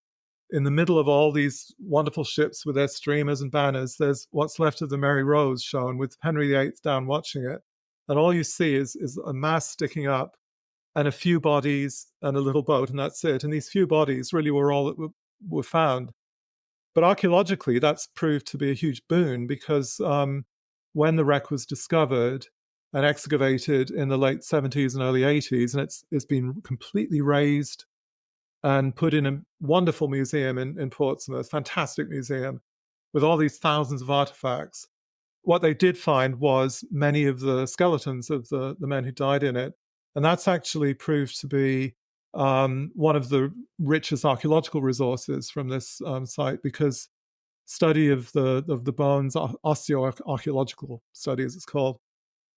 in the middle of all these wonderful ships with their streamers and banners, there's what's left of the Mary Rose shown with Henry VIII down watching it. And all you see is a mast sticking up and a few bodies and a little boat, and that's it. And these few bodies really were all that were found. But archaeologically, that's proved to be a huge boon because when the wreck was discovered and excavated in the late 70s and early 80s, and it's been completely raised and put in a wonderful museum in Portsmouth, fantastic museum with all these thousands of artifacts. What they did find was many of the skeletons of the men who died in it. And that's actually proved to be one of the richest archaeological resources from this site because study of the bones, osteoarchaeological study as it's called,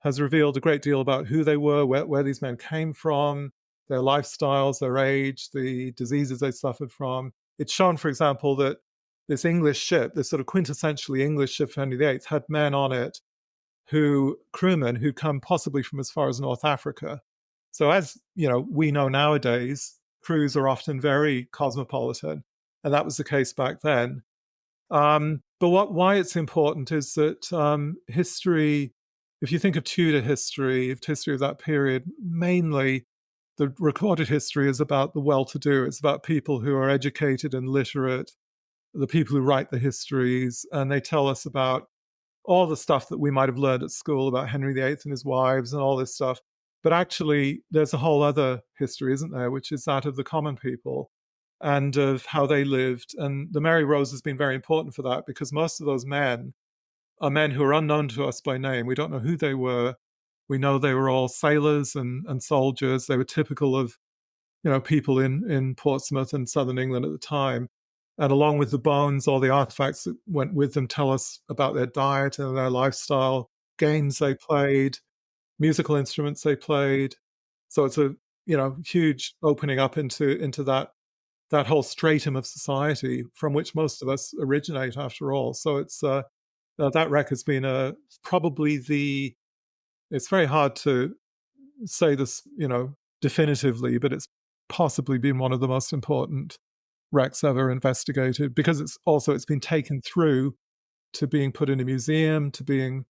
has revealed a great deal about who they were, where these men came from, their lifestyles, their age, the diseases they suffered from. It's shown, for example, that this English ship, this sort of quintessentially English ship for Henry VIII, had men on it crewmen who'd come possibly from as far as North Africa. So as you know, we know nowadays, crews are often very cosmopolitan, and that was the case back then. But why it's important is that history, if you think of Tudor history, of history of that period, mainly the recorded history is about the well-to-do. It's about people who are educated and literate, the people who write the histories, and they tell us about all the stuff that we might have learned at school about Henry VIII and his wives and all this stuff. But actually, there's a whole other history, isn't there, which is that of the common people and of how they lived. And the Mary Rose has been very important for that because most of those men are men who are unknown to us by name. We don't know who they were. We know they were all sailors and soldiers. They were typical of, people in Portsmouth and southern England at the time. And along with the bones, all the artifacts that went with them tell us about their diet and their lifestyle, games they played, musical instruments they played. So it's a huge opening up into that whole stratum of society from which most of us originate, after all. So it's that wreck has been probably the. It's very hard to say this, definitively, but it's possibly been one of the most important wrecks ever investigated because it's been taken through to being put in a museum, to being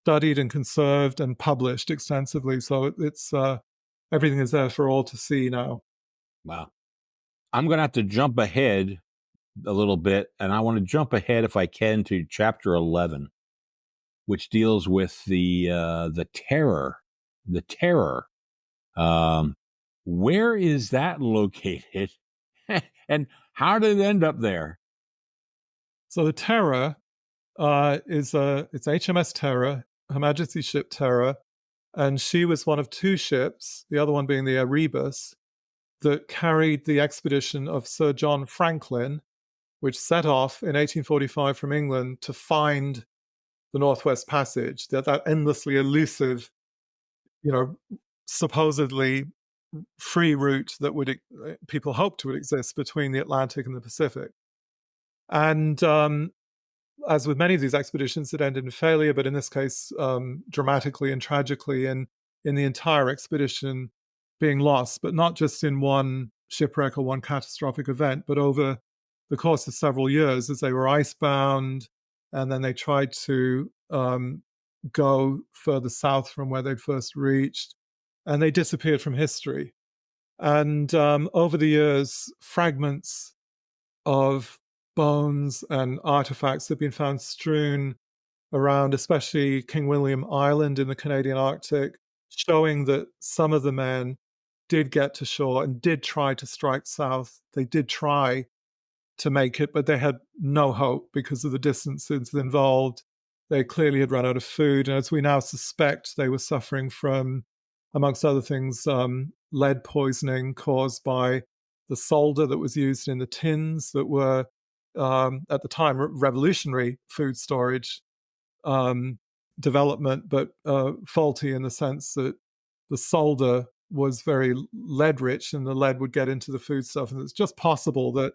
studied and conserved and published extensively. So it's everything is there for all to see now. Wow. I'm going to have to jump ahead a little bit, and I want to jump ahead, if I can, to chapter 11, which deals with the terror. The terror. Where is that located, and how did it end up there? So the Terror it's HMS Terror, Her Majesty's ship Terror, and she was one of two ships, the other one being the Erebus, that carried the expedition of Sir John Franklin, which set off in 1845 from England to find the Northwest Passage, that endlessly elusive, supposedly free route that people hoped would exist between the Atlantic and the Pacific. And as with many of these expeditions, it ended in failure, but in this case, dramatically and tragically, in the entire expedition being lost, but not just in one shipwreck or one catastrophic event, but over the course of several years as they were icebound, and then they tried to go further south from where they'd first reached, and they disappeared from history. And over the years, fragments of bones and artifacts have been found strewn around, especially King William Island in the Canadian Arctic, showing that some of the men did get to shore and did try to strike south. They did try to make it, but they had no hope because of the distances involved. They clearly had run out of food. And as we now suspect, they were suffering from, amongst other things, lead poisoning caused by the solder that was used in the tins that were, at the time, revolutionary food storage development, but faulty in the sense that the solder was very lead rich and the lead would get into the food stuff. And it's just possible that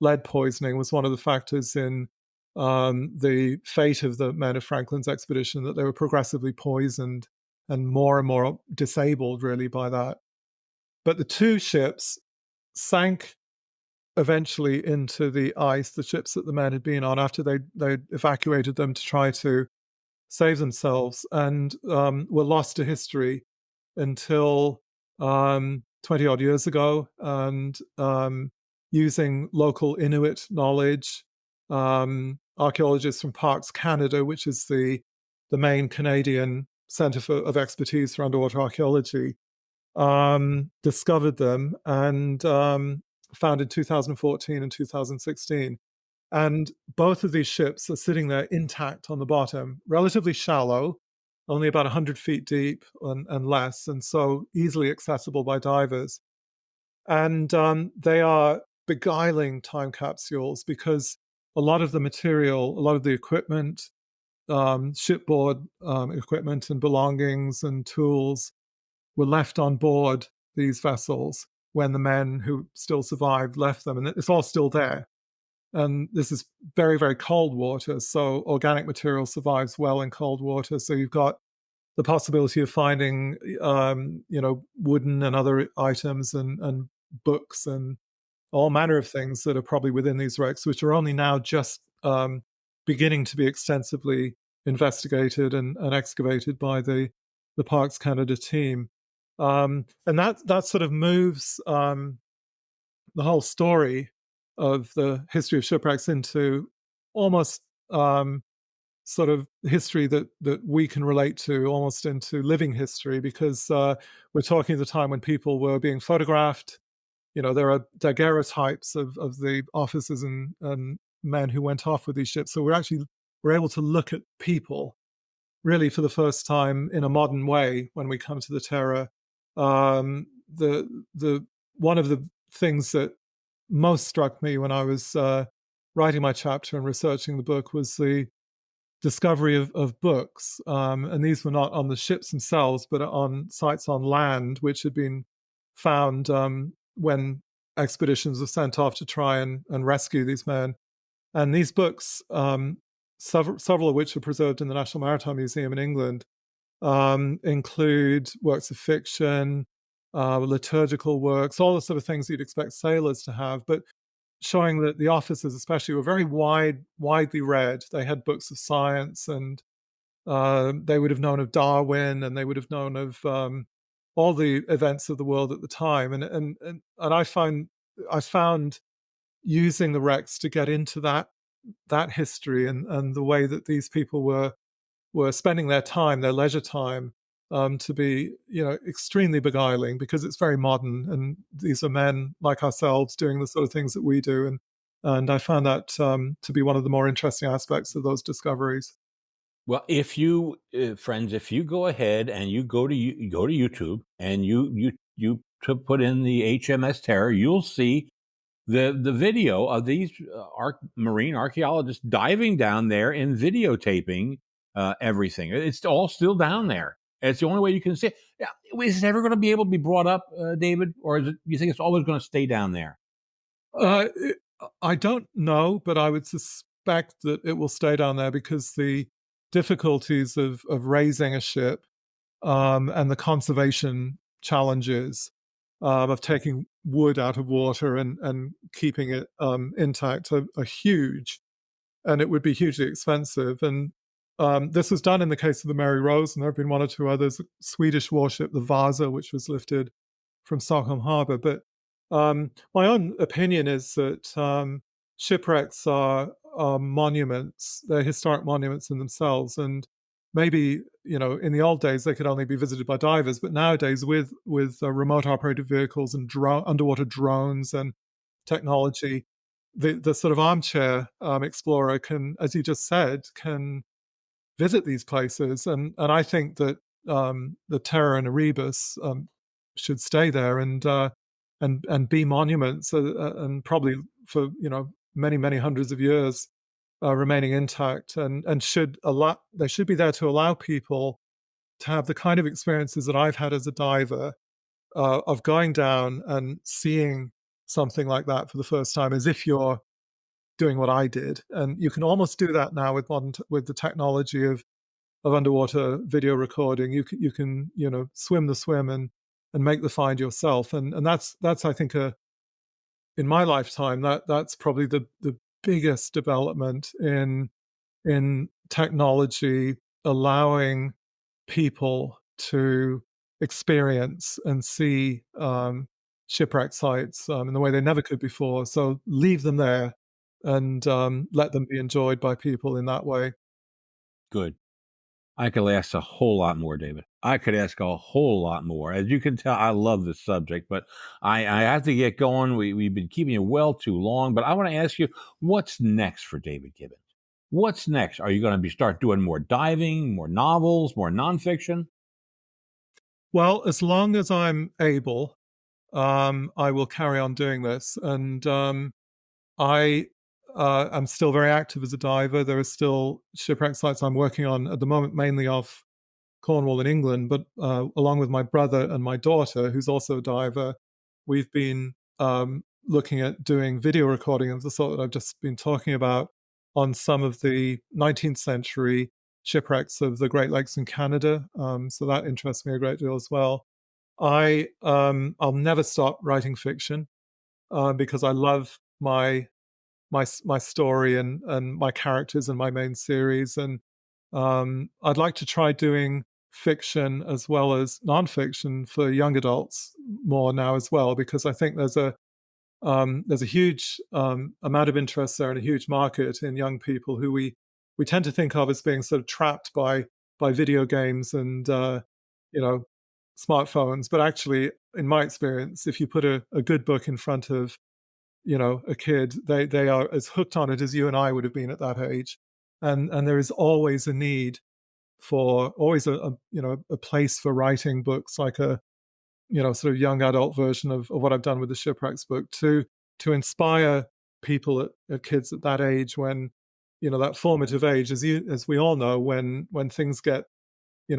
lead poisoning was one of the factors in the fate of the men of Franklin's expedition, that they were progressively poisoned and more disabled really by that. But the two ships sank eventually into the ice, the ships that the men had been on after they evacuated them to try to save themselves, and were lost to history until 20 odd years ago. And using local Inuit knowledge, archaeologists from Parks Canada, which is the main Canadian center of expertise for underwater archaeology, discovered them and found in 2014 and 2016. And both of these ships are sitting there intact on the bottom, relatively shallow, only about 100 feet deep and less, and so easily accessible by divers. And they are beguiling time capsules because a lot of the material, a lot of the equipment, shipboard equipment and belongings and tools were left on board these vessels when the men who still survived left them, and it's all still there. And this is very, very cold water, so organic material survives well in cold water. So you've got the possibility of finding, wooden and other items and books and all manner of things that are probably within these wrecks, which are only now just beginning to be extensively investigated and excavated by the Parks Canada team. And that sort of moves the whole story of the history of shipwrecks into almost sort of history that we can relate to, almost into living history, because we're talking at the time when people were being photographed. There are daguerreotypes of the officers and men who went off with these ships. So we're able to look at people really for the first time in a modern way when we come to the Terror. The one of the things that most struck me when I was writing my chapter and researching the book was the discovery of books, and these were not on the ships themselves, but on sites on land, which had been found when expeditions were sent off to try and rescue these men. And these books, several of which are preserved in the National Maritime Museum in England, include works of fiction, liturgical works, all the sort of things you'd expect sailors to have, but showing that the officers especially were very widely read. They had books of science, and they would have known of Darwin, and they would have known of all the events of the world at the time. And I found using the wrecks to get into that history and the way that these people were spending their time, their leisure time, to be, extremely beguiling, because it's very modern, and these are men like ourselves doing the sort of things that we do, and I found that to be one of the more interesting aspects of those discoveries. Well, if you friends, if you go ahead and you go to YouTube and you to put in the HMS Terror, you'll see the video of these marine archaeologists diving down there and videotaping everything. It's all still down there. It's the only way you can see it. Yeah, is it ever going to be able to be brought up, David, or you think it's always going to stay down there? Uh, it, I don't know, but I would suspect that it will stay down there because the difficulties of raising a ship, and the conservation challenges of taking wood out of water and keeping it intact are huge, and it would be hugely expensive. And this was done in the case of the Mary Rose, and there have been one or two others. Swedish warship, the Vasa, which was lifted from Stockholm Harbour. But my own opinion is that shipwrecks are monuments. They're historic monuments in themselves, and maybe in the old days they could only be visited by divers, but nowadays with remote operated vehicles and underwater drones and technology, the sort of armchair explorer can, as you just said, can visit these places. And I think that the Terror and Erebus should stay there and be monuments, and probably for many many hundreds of years remaining intact, and they should be there to allow people to have the kind of experiences that I've had as a diver, of going down and seeing something like that for the first time, as if you're doing what I did. And you can almost do that now with with the technology of underwater video recording. You can swim the swim and make the find yourself, and that's I think in my lifetime, that's probably the biggest development in technology, allowing people to experience and see shipwreck sites in the way they never could before. So leave them there and let them be enjoyed by people in that way. Good. I could ask a whole lot more, David. I could ask a whole lot more. As you can tell, I love this subject, but I have to get going. We've been keeping you well too long, but I want to ask you, what's next for David Gibbons? What's next? Are you going to start doing more diving, more novels, more nonfiction? Well, as long as I'm able, I will carry on doing this. And I am still very active as a diver. There are still shipwreck sites I'm working on at the moment, mainly off Cornwall in England. But along with my brother and my daughter, who's also a diver, we've been looking at doing video recording of the sort that I've just been talking about on some of the 19th century shipwrecks of the Great Lakes in Canada. So that interests me a great deal as well. I'll never stop writing fiction because I love my story and my characters and my main series. And I'd like to try doing fiction as well as nonfiction for young adults more now as well, because I think there's a huge amount of interest there and a huge market in young people who we tend to think of as being sort of trapped by video games and you know smartphones. But actually, in my experience, if you put a good book in front of a kid, they are as hooked on it as you and I would have been at that age. And there is always a need for always a place for writing books like a sort of young adult version of what I've done with the shipwrecks book to inspire people at kids at that age, when that formative age, as we all know, when things get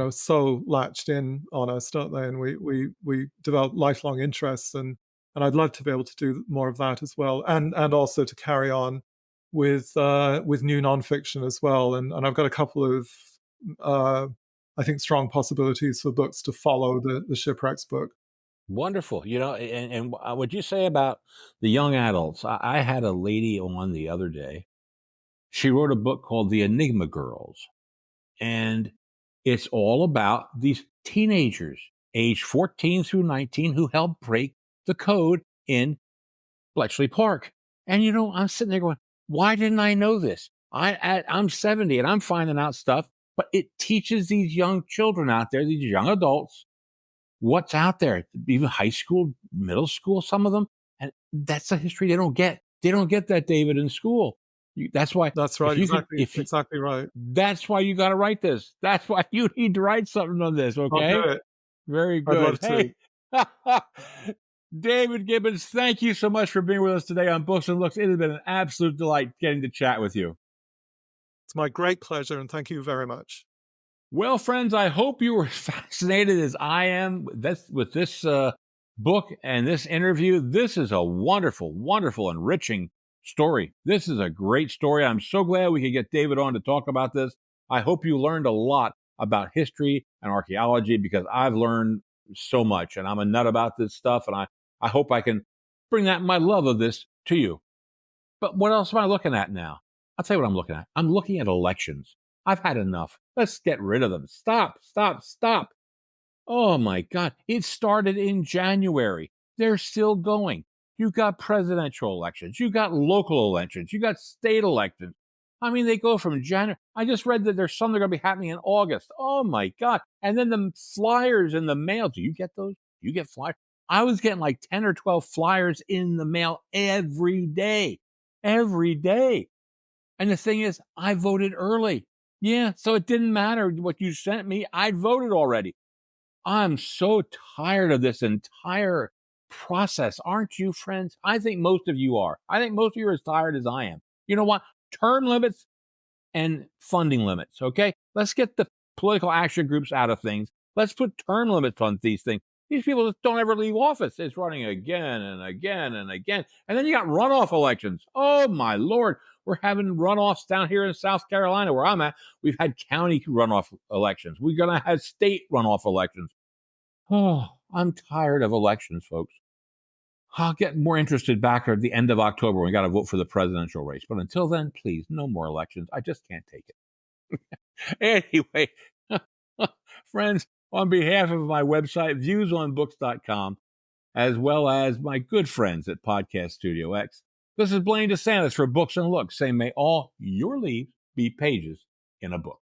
so latched in on us, don't they? And we develop lifelong interests, and I'd love to be able to do more of that as well, and also to carry on with new nonfiction as well. And I've got a couple of uh, I think strong possibilities for books to follow the shipwrecks book. Wonderful. And what you say about the young adults, I had a lady on the other day. She wrote a book called The Enigma Girls. And it's all about these teenagers, age 14 through 19, who helped break the code in Bletchley Park. And I'm sitting there going, why didn't I know this? I'm 70 and I'm finding out stuff, but it teaches these young children out there, these young adults, what's out there, even high school, middle school, some of them. And that's a history they don't get. They don't get that, David, in school. That's why That's if right, you could, exactly, if you, exactly right. that's why you got to write this. That's why you need to write something on this. I'll do Okay. it. Very I'd good. love Hey, to. David Gibbons, thank you so much for being with us today on Books and Looks. It has been an absolute delight getting to chat with you. It's my great pleasure, and thank you very much. Well, friends, I hope you were fascinated as I am with this book and this interview. This is a wonderful, wonderful, enriching story. This is a great story. I'm so glad we could get David on to talk about this. I hope you learned a lot about history and archaeology, because I've learned so much, and I'm a nut about this stuff. And I hope I can bring my love of this to you. But what else am I looking at now? I'll tell you what I'm looking at. I'm looking at elections. I've had enough. Let's get rid of them. Stop, stop, stop. Oh my God. It started in January. They're still going. You got presidential elections. You got local elections. You got state elections. I mean, they go from January. I just read that there's some that are going to be happening in August. Oh my God. And then the flyers in the mail. Do you get those? You get flyers? I was getting like 10 or 12 flyers in the mail every day. Every day. And the thing is, I voted early. Yeah, so it didn't matter what you sent me. I'd voted already. I'm so tired of this entire process. Aren't you, friends? I think most of you are. I think most of you are as tired as I am. You know what? Term limits and funding limits, okay? Let's get the political action groups out of things. Let's put term limits on these things. These people just don't ever leave office. It's running again and again and again. And then you got runoff elections. Oh, my Lord. We're having runoffs down here in South Carolina, where I'm at. We've had county runoff elections. We're going to have state runoff elections. Oh, I'm tired of elections, folks. I'll get more interested back at the end of October when we got to vote for the presidential race. But until then, please, no more elections. I just can't take it. Anyway, friends, on behalf of my website, viewsonbooks.com, as well as my good friends at Podcast Studio X, this is Blaine DeSantis for Books and Looks, saying may all your leaves be pages in a book.